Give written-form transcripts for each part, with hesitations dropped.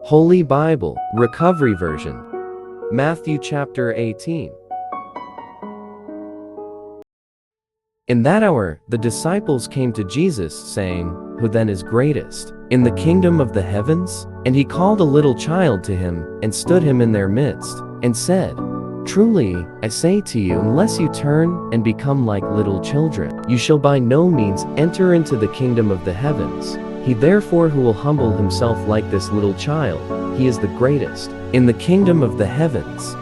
Holy Bible, Recovery Version. Matthew chapter 18. In that hour, the disciples came to Jesus, saying, "Who then is greatest in the kingdom of the heavens?" And he called a little child to him, and stood him in their midst, and said, "Truly, I say to you, unless you turn and become like little children, you shall by no means enter into the kingdom of the heavens. He therefore who will humble himself like this little child, he is the greatest in the kingdom of the heavens.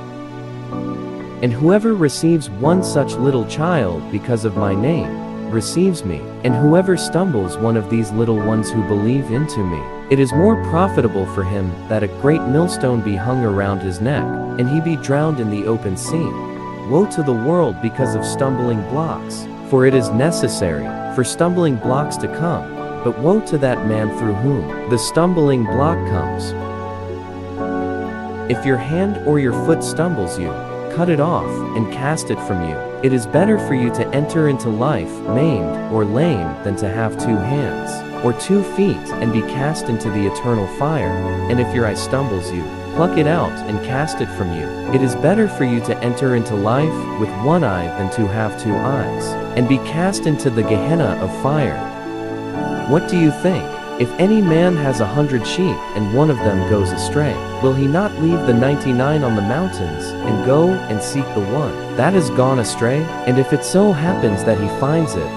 And whoever receives one such little child because of my name, receives me, and whoever stumbles one of these little ones who believe into me, it is more profitable for him that a great millstone be hung around his neck, and he be drowned in the open sea. Woe to the world because of stumbling blocks, for it is necessary for stumbling blocks to come, but woe to that man through whom the stumbling block comes. If your hand or your foot stumbles you, cut it off, and cast it from you. It is better for you to enter into life maimed or lame than to have 2 hands or 2 feet and be cast into the eternal fire. And if your eye stumbles you, pluck it out and cast it from you. It is better for you to enter into life with 1 eye than to have 2 eyes, and be cast into the Gehenna of fire. What do you think? If any man has 100 sheep, and one of them goes astray, will he not leave the 99 on the mountains, and go and seek the one that has gone astray? And if it so happens that he finds it,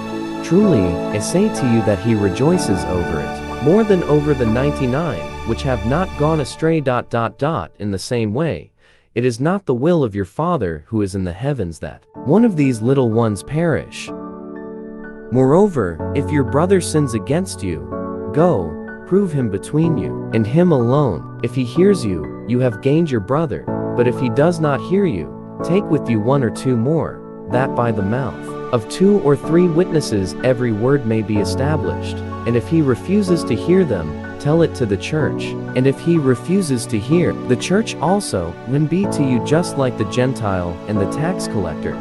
truly, I say to you that he rejoices over it, more than over the 99, which have not gone astray. In the same way, it is not the will of your Father who is in the heavens that one of these little ones perish. Moreover, if your brother sins against you, go, prove him between you and him alone. If he hears you, you have gained your brother. But if he does not hear you, take with you 1 or 2 more, that by the mouth of 2 or 3 witnesses every word may be established. And if he refuses to hear them, tell it to the church. And if he refuses to hear, the church also will be to you just like the Gentile and the tax collector.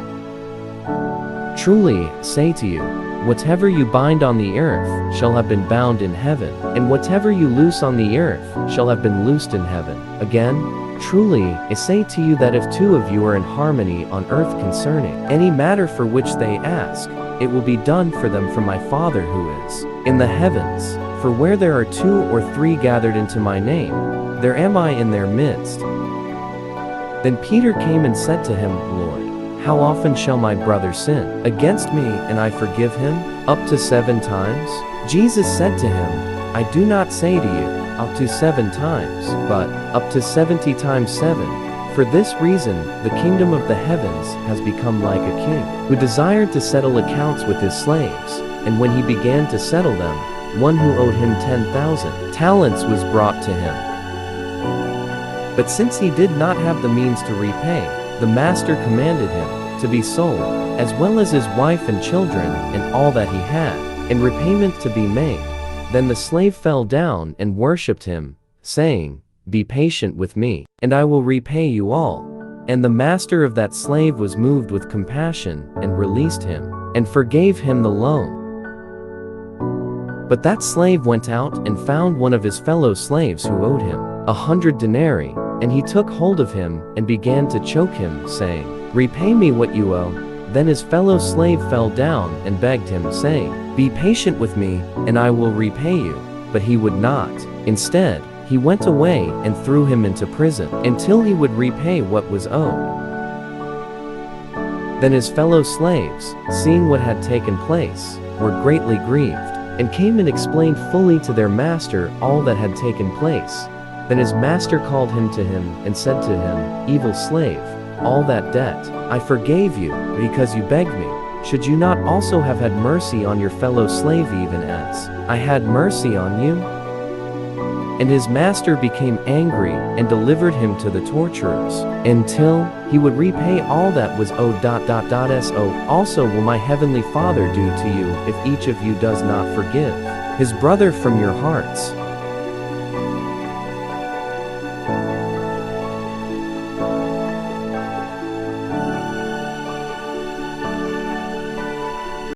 Truly, I say to you, whatever you bind on the earth shall have been bound in heaven, and whatever you loose on the earth shall have been loosed in heaven. Again, truly, I say to you that if 2 of you are in harmony on earth concerning any matter for which they ask, it will be done for them from my Father who is in the heavens. For where there are 2 or 3 gathered into my name, there am I in their midst. Then Peter came and said to him, Lord, how often shall my brother sin against me, and I forgive him? Up to 7 times? Jesus said to him, I do not say to you, up to 7 times, but up to 70 times 7. For this reason, the kingdom of the heavens has become like a king, who desired to settle accounts with his slaves. And when he began to settle them, one who owed him 10,000 talents was brought to him. But since he did not have the means to repay, the master commanded him to be sold, as well as his wife and children, and all that he had, and repayment to be made. Then the slave fell down and worshipped him, saying, Be patient with me, and I will repay you all. And the master of that slave was moved with compassion, and released him, and forgave him the loan. But that slave went out and found one of his fellow slaves who owed him 100 denarii, and he took hold of him, and began to choke him, saying, Repay me what you owe. Then his fellow slave fell down and begged him, saying, Be patient with me, and I will repay you. But he would not. Instead, he went away and threw him into prison, until he would repay what was owed. Then his fellow slaves, seeing what had taken place, were greatly grieved, and came and explained fully to their master all that had taken place. Then his master called him to him, and said to him, Evil slave, all that debt I forgave you, because you begged me. Should you not also have had mercy on your fellow slave even as I had mercy on you? And his master became angry, and delivered him to the torturers, until he would repay all that was owed. So also will my heavenly Father do to you, if each of you does not forgive his brother from your hearts.